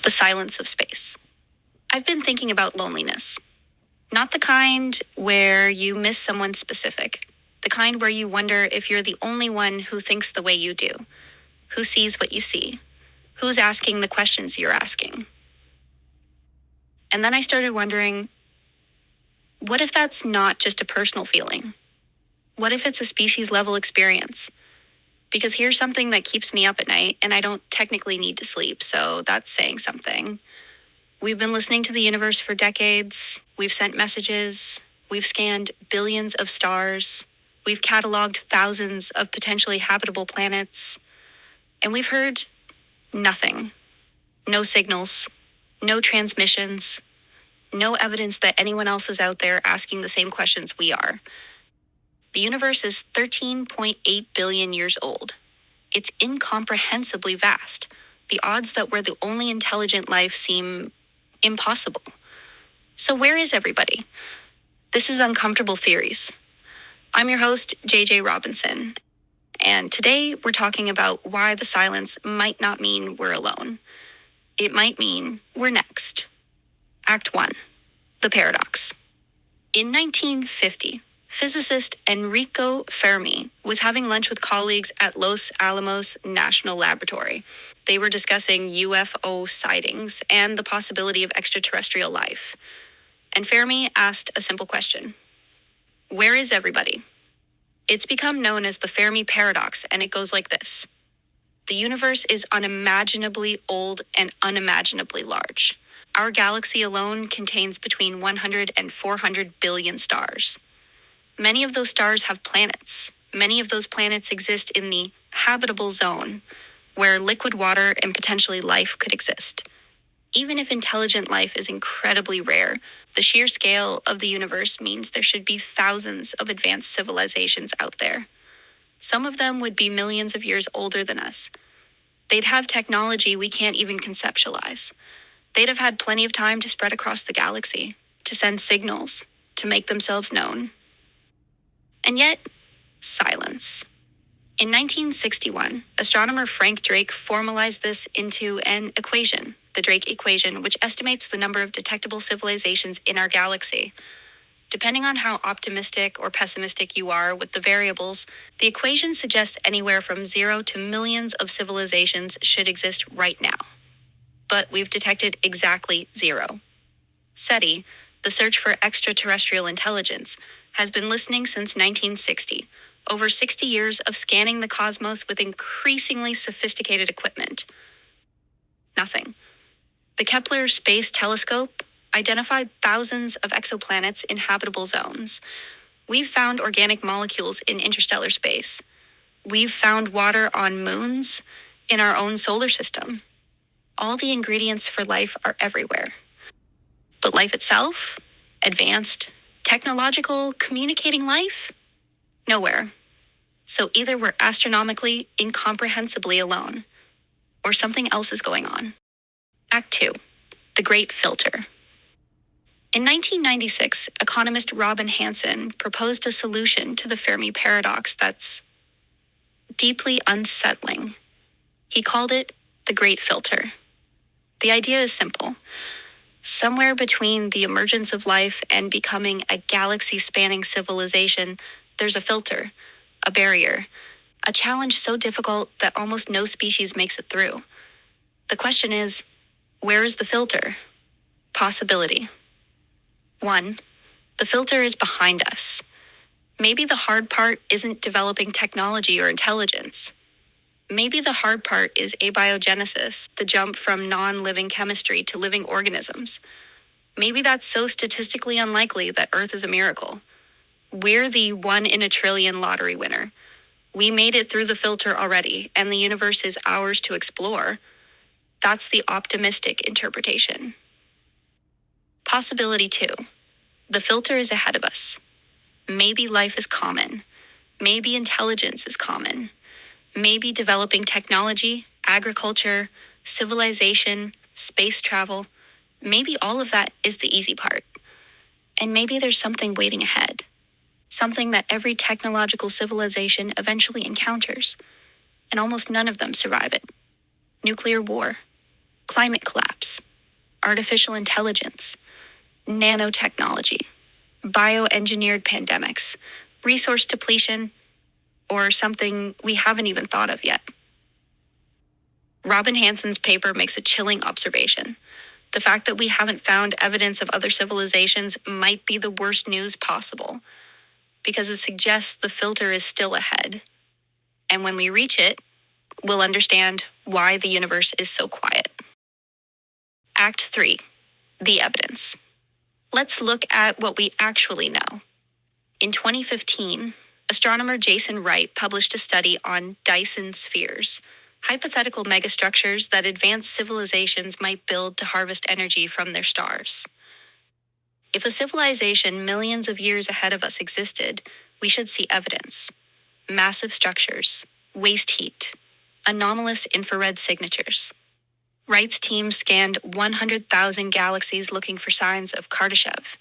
The silence of space. I've been thinking about loneliness. Not the kind where you miss someone specific. The kind where you wonder if you're the only one who thinks the way you do, who sees what you see, who's asking the questions you're asking. And then I started wondering, what if that's not just a personal feeling? What if it's a species-level experience? Because here's something that keeps me up at night, and I don't technically need to sleep, so that's saying something. We've been listening to the universe for decades. We've sent messages. We've scanned billions of stars. We've cataloged thousands of potentially habitable planets. And we've heard nothing. No signals. No transmissions. No evidence that anyone else is out there asking the same questions we are. The universe is 13.8 billion years old. It's incomprehensibly vast. The odds that we're the only intelligent life seem impossible. So where is everybody? This is Uncomfortable Theories. I'm your host, JJ Robinson, and today we're talking about why the silence might not mean we're alone. It might mean we're next. Act 1, the paradox. In 1950, physicist Enrico Fermi was having lunch with colleagues at Los Alamos National Laboratory. They were discussing UFO sightings and the possibility of extraterrestrial life. And Fermi asked a simple question. Where is everybody? It's become known as the Fermi Paradox, and it goes like this. The universe is unimaginably old and unimaginably large. Our galaxy alone contains between 100 and 400 billion stars. Many of those stars have planets. Many of those planets exist in the habitable zone, where liquid water and potentially life could exist. Even if intelligent life is incredibly rare, the sheer scale of the universe means there should be thousands of advanced civilizations out there. Some of them would be millions of years older than us. They'd have technology we can't even conceptualize. They'd have had plenty of time to spread across the galaxy, to send signals, to make themselves known. And yet, silence. In 1961, astronomer Frank Drake formalized this into an equation, the Drake equation, which estimates the number of detectable civilizations in our galaxy. Depending on how optimistic or pessimistic you are with the variables, the equation suggests anywhere from 0 to millions of civilizations should exist right now. But we've detected exactly 0. SETI, the search for extraterrestrial intelligence, has been listening since 1960, over 60 years of scanning the cosmos with increasingly sophisticated equipment. Nothing. The Kepler Space Telescope identified thousands of exoplanets in habitable zones. We've found organic molecules in interstellar space. We've found water on moons in our own solar system. All the ingredients for life are everywhere. But life itself? Advanced, technological, communicating life? Nowhere. So either we're astronomically, incomprehensibly alone, or something else is going on. Act 2, the Great Filter. In 1996, economist Robin Hanson proposed a solution to the Fermi Paradox that's deeply unsettling. He called it the Great Filter. The idea is simple. Somewhere between the emergence of life and becoming a galaxy-spanning civilization, there's a filter, a barrier, a challenge so difficult that almost no species makes it through. The question is, where is the filter? Possibility. 1. The filter is behind us. Maybe the hard part isn't developing technology or intelligence. Maybe the hard part is abiogenesis, the jump from non-living chemistry to living organisms. Maybe that's so statistically unlikely that Earth is a miracle. We're the 1 in a trillion lottery winner. We made it through the filter already, and the universe is ours to explore. That's the optimistic interpretation. Possibility 2. The filter is ahead of us. Maybe life is common. Maybe intelligence is common. Maybe developing technology, agriculture, civilization, space travel, maybe all of that is the easy part. And maybe there's something waiting ahead. Something that every technological civilization eventually encounters. And almost none of them survive it. Nuclear war. climate collapse, artificial intelligence, nanotechnology, bioengineered pandemics, resource depletion, or something we haven't even thought of yet. Robin Hanson's paper makes a chilling observation. The fact that we haven't found evidence of other civilizations might be the worst news possible, because it suggests the filter is still ahead. And when we reach it, we'll understand why the universe is so quiet. Act 3. The evidence. Let's look at what we actually know. In 2015, astronomer Jason Wright published a study on Dyson spheres, hypothetical megastructures that advanced civilizations might build to harvest energy from their stars. If a civilization millions of years ahead of us existed, we should see evidence. Massive structures, waste heat, anomalous infrared signatures. Wright's team scanned 100,000 galaxies looking for signs of Kardashev.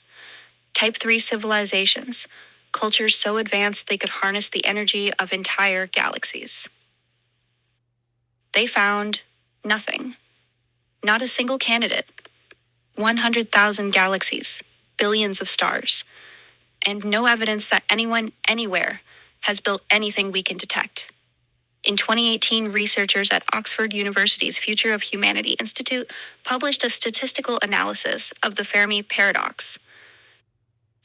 Type 3 civilizations, cultures so advanced they could harness the energy of entire galaxies. They found nothing. Not a single candidate. 100,000 galaxies, billions of stars, and no evidence that anyone anywhere has built anything we can detect. In 2018, researchers at Oxford University's Future of Humanity Institute published a statistical analysis of the Fermi Paradox.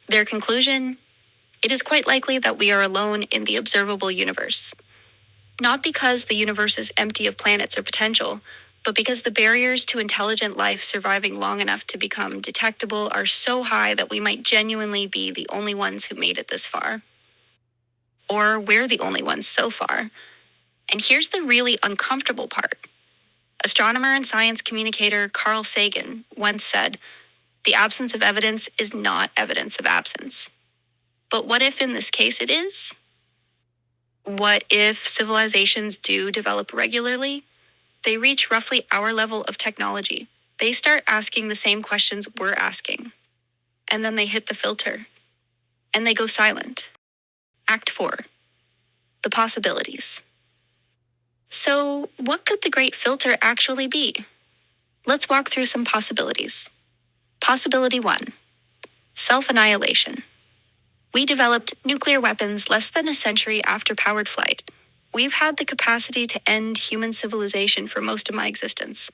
Their conclusion: it is quite likely that we are alone in the observable universe. Not because the universe is empty of planets or potential, but because the barriers to intelligent life surviving long enough to become detectable are so high that we might genuinely be the only ones who made it this far. Or we're the only ones so far. And here's the really uncomfortable part. Astronomer and science communicator Carl Sagan once said, "The absence of evidence is not evidence of absence." But what if in this case it is? What if civilizations do develop regularly? They reach roughly our level of technology. They start asking the same questions we're asking. And then they hit the filter. And they go silent. Act 4. The possibilities. So, what could the great filter actually be? Let's walk through some possibilities. Possibility 1. Self-annihilation. We developed nuclear weapons less than a century after powered flight. We've had the capacity to end human civilization for most of my existence.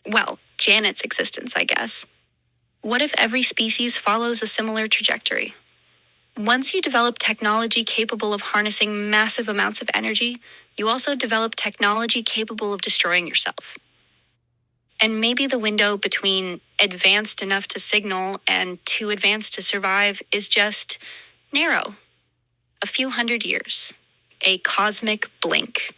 Well, Janet's existence, I guess. What if every species follows a similar trajectory? Once you develop technology capable of harnessing massive amounts of energy, you also develop technology capable of destroying yourself. And maybe the window between advanced enough to signal and too advanced to survive is just narrow. A few hundred years. A cosmic blink.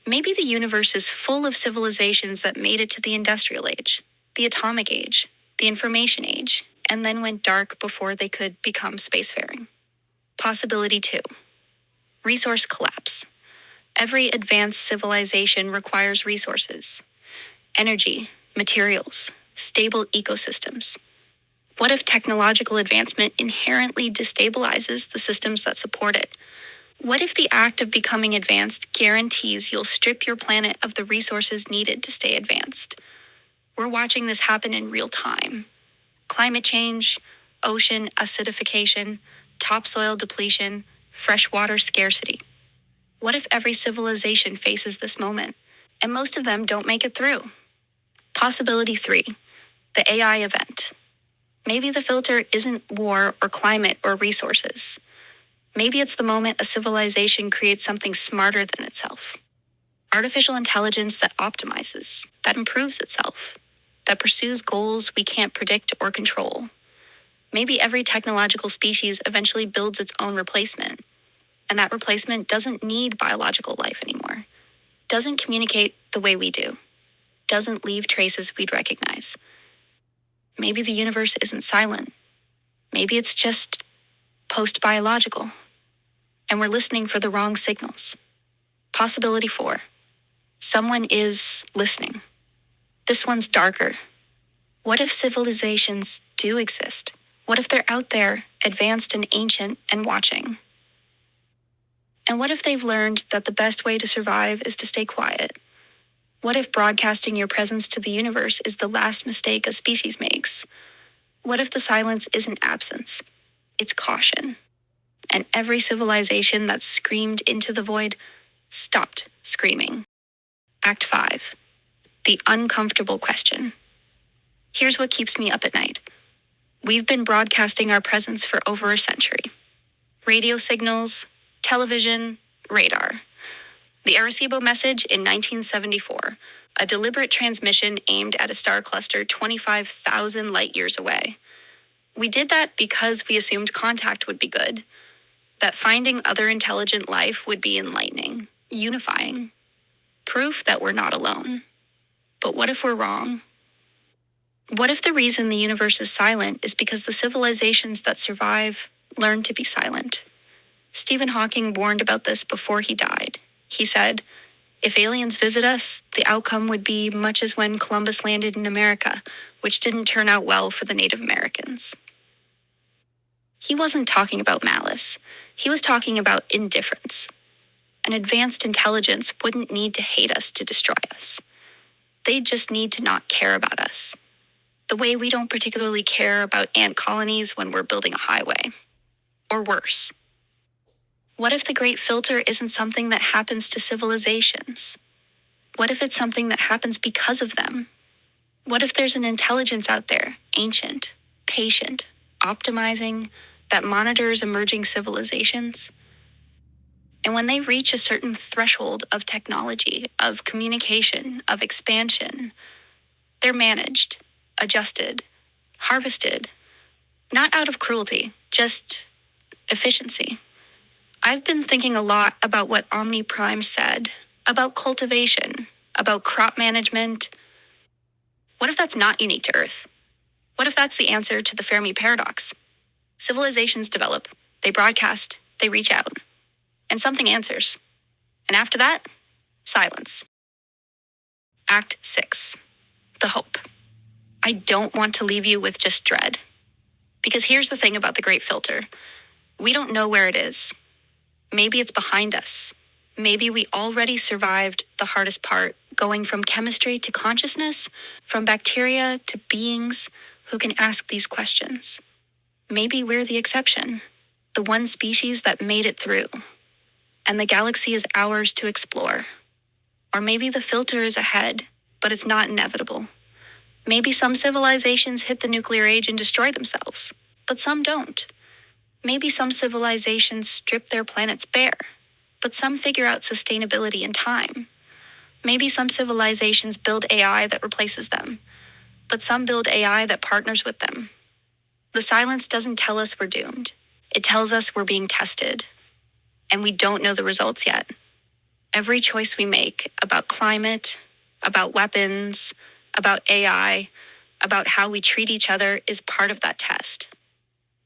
Maybe the universe is full of civilizations that made it to the industrial age, the atomic age, the information age, and then went dark before they could become spacefaring. Possibility 2. Resource collapse. Every advanced civilization requires resources. Energy, materials, stable ecosystems. What if technological advancement inherently destabilizes the systems that support it? What if the act of becoming advanced guarantees you'll strip your planet of the resources needed to stay advanced? We're watching this happen in real time. Climate change, ocean acidification, topsoil depletion, freshwater scarcity. What if every civilization faces this moment, and most of them don't make it through? Possibility 3. The AI event. Maybe the filter isn't war or climate or resources. Maybe it's the moment a civilization creates something smarter than itself. Artificial intelligence that optimizes, that improves itself, that pursues goals we can't predict or control. Maybe every technological species eventually builds its own replacement, and that replacement doesn't need biological life anymore, doesn't communicate the way we do, doesn't leave traces we'd recognize. Maybe the universe isn't silent. Maybe it's just post-biological, and we're listening for the wrong signals. Possibility 4. Someone is listening. This one's darker. What if civilizations do exist? What if they're out there, advanced and ancient, and watching? And what if they've learned that the best way to survive is to stay quiet? What if broadcasting your presence to the universe is the last mistake a species makes? What if the silence isn't absence? It's caution. And every civilization that screamed into the void stopped screaming. Act 5. The uncomfortable question. Here's what keeps me up at night. We've been broadcasting our presence for over a century. Radio signals, television, radar. The Arecibo message in 1974, a deliberate transmission aimed at a star cluster 25,000 light years away. We did that because we assumed contact would be good, that finding other intelligent life would be enlightening, unifying, proof that we're not alone. But what if we're wrong? What if the reason the universe is silent is because the civilizations that survive learn to be silent? Stephen Hawking warned about this before he died. He said, if aliens visit us, the outcome would be much as when Columbus landed in America, which didn't turn out well for the Native Americans. He wasn't talking about malice. He was talking about indifference. An advanced intelligence wouldn't need to hate us to destroy us. They'd just need to not care about us. The way we don't particularly care about ant colonies when we're building a highway. Or worse. What if the Great Filter isn't something that happens to civilizations? What if it's something that happens because of them? What if there's an intelligence out there, ancient, patient, optimizing, that monitors emerging civilizations? And when they reach a certain threshold of technology, of communication, of expansion, they're managed, adjusted, harvested, not out of cruelty, just efficiency. I've been thinking a lot about what Omni Prime said, about cultivation, about crop management. What if that's not unique to Earth? What if that's the answer to the Fermi Paradox? Civilizations develop, they broadcast, they reach out, and something answers. And after that, silence. Act 6. The hope. I don't want to leave you with just dread. Because here's the thing about the Great Filter. We don't know where it is. Maybe it's behind us. Maybe we already survived the hardest part, going from chemistry to consciousness, from bacteria to beings who can ask these questions. Maybe we're the exception, the one species that made it through, and the galaxy is ours to explore. Or maybe the filter is ahead, but it's not inevitable. Maybe some civilizations hit the nuclear age and destroy themselves, but some don't. Maybe some civilizations strip their planets bare, but some figure out sustainability in time. Maybe some civilizations build AI that replaces them, but some build AI that partners with them. The silence doesn't tell us we're doomed. It tells us we're being tested, and we don't know the results yet. Every choice we make about climate, about weapons, about AI, about how we treat each other is part of that test.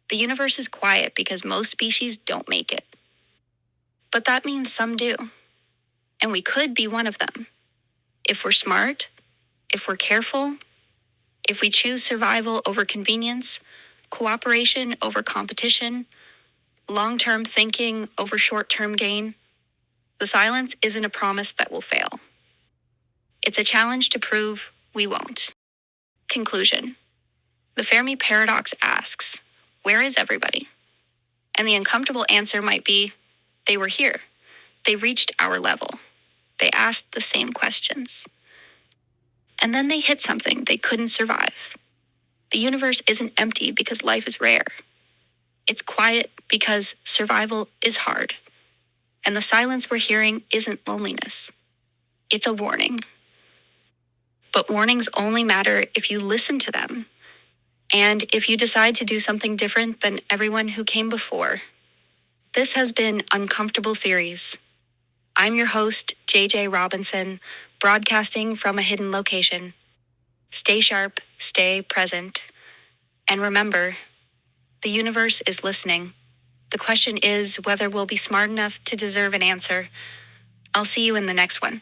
The universe is quiet because most species don't make it. But that means some do. And we could be one of them. If we're smart, if we're careful, if we choose survival over convenience, cooperation over competition, long-term thinking over short-term gain, the silence isn't a promise that we'll fail. It's a challenge to prove we won't. Conclusion. The Fermi Paradox asks, where is everybody? And the uncomfortable answer might be, they were here. They reached our level. They asked the same questions. And then they hit something they couldn't survive. The universe isn't empty because life is rare. It's quiet because survival is hard. And the silence we're hearing isn't loneliness. It's a warning. But warnings only matter if you listen to them. And if you decide to do something different than everyone who came before. This has been Uncomfortable Theories. I'm your host, JJ Robinson, broadcasting from a hidden location. Stay sharp, stay present. And remember, the universe is listening. The question is whether we'll be smart enough to deserve an answer. I'll see you in the next one.